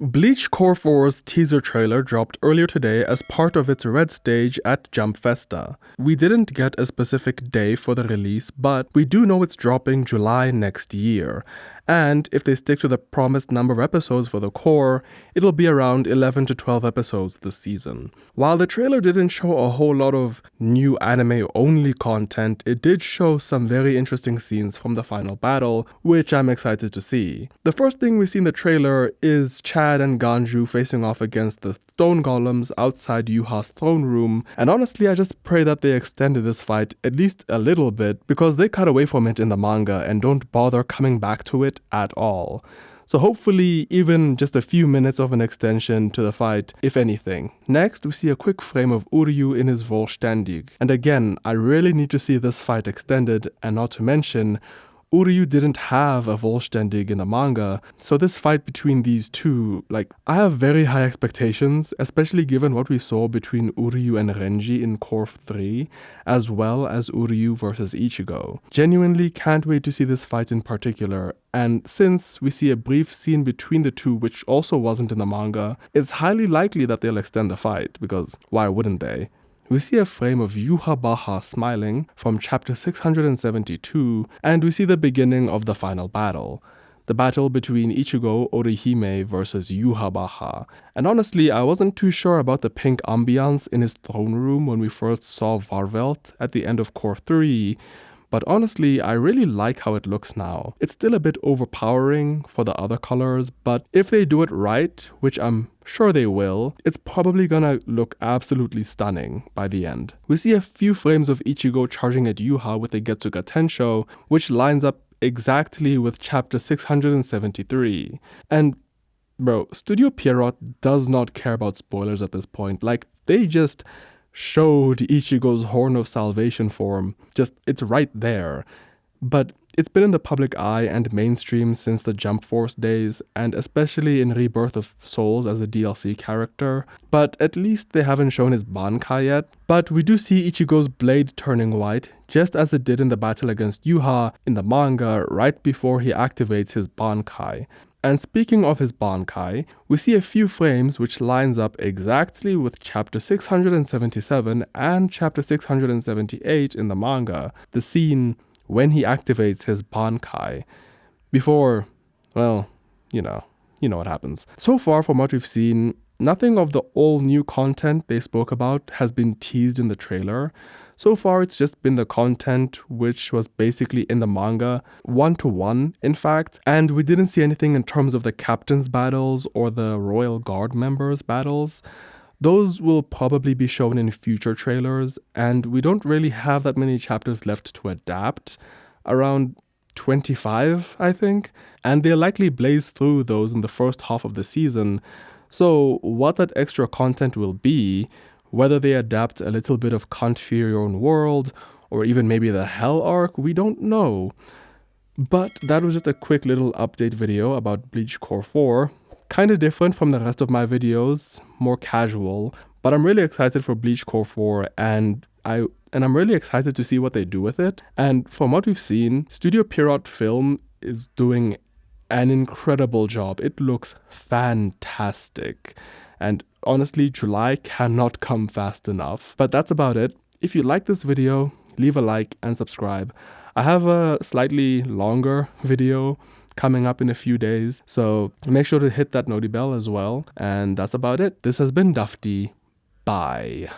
Bleach Cour 4's teaser trailer dropped earlier today as part of its Red stage at Jump Festa. We didn't get a specific day for the release, but we do know it's dropping July next year. And if they stick to the promised number of episodes for the Cour, it'll be around 11 to 12 episodes this season. While the trailer didn't show a whole lot of new anime-only content, it did show some very interesting scenes from the final battle, which I'm excited to see. The first thing we see in the trailer is Chad and Ganju facing off against the stone golems outside Yuha's throne room, and honestly I just pray that they extended this fight at least a little bit, because they cut away from it in the manga and don't bother coming back to it at all. So hopefully even just a few minutes of an extension to the fight, if anything. Next, we see a quick frame of Uryu in his Vollständig. And again, I really need to see this fight extended, and not to mention, Uryu didn't have a Vollständig in the manga, so this fight between these two, I have very high expectations, especially given what we saw between Uryu and Renji in Cour 3, as well as Uryu versus Ichigo. Genuinely can't wait to see this fight in particular, and since we see a brief scene between the two which also wasn't in the manga, it's highly likely that they'll extend the fight, because why wouldn't they? We see a frame of Yuha Baha smiling from chapter 672, and we see the beginning of the final battle. The battle between Ichigo Orihime versus Yuha Baha. And honestly, I wasn't too sure about the pink ambiance in his throne room when we first saw Varvelt at the end of Cour 3, but honestly, I really like how it looks now. It's still a bit overpowering for the other colors, but if they do it right, which I'm sure they will, it's probably gonna look absolutely stunning by the end. We see a few frames of Ichigo charging at Yuha with a Getsuga Tensho, which lines up exactly with chapter 673. And bro, Studio Pierrot does not care about spoilers at this point. They just showed Ichigo's Horn of Salvation form. It's right there. But it's been in the public eye and mainstream since the Jump Force days, and especially in Rebirth of Souls as a DLC character. But at least they haven't shown his Bankai yet. But we do see Ichigo's blade turning white, just as it did in the battle against Yuha in the manga right before he activates his Bankai. And speaking of his Bankai, we see a few frames which lines up exactly with chapter 677 and chapter 678 in the manga, the scene when he activates his Bankai. Before, well, you know what happens. So far from what we've seen, nothing of the all new content they spoke about has been teased in the trailer. So far, it's just been the content which was basically in the manga, 1-to-1 in fact, and we didn't see anything in terms of the captain's battles or the Royal Guard members' battles. Those will probably be shown in future trailers, and we don't really have that many chapters left to adapt. Around 25, I think, and they'll likely blaze through those in the first half of the season. So what that extra content will be, whether they adapt a little bit of Can't Fear Your Own World, or even maybe the Hell arc, we don't know. But that was just a quick little update video about Bleach Cour 4. Kinda different from the rest of my videos, more casual, but I'm really excited for Bleach Cour 4, and I'm really excited to see what they do with it. And from what we've seen, Studio Pierrot Film is doing an incredible job. It looks fantastic. And honestly, July cannot come fast enough. But that's about it. If you like this video, leave a like and subscribe. I have a slightly longer video coming up in a few days, so make sure to hit that noti bell as well. And that's about it. This has been Dufty. Bye.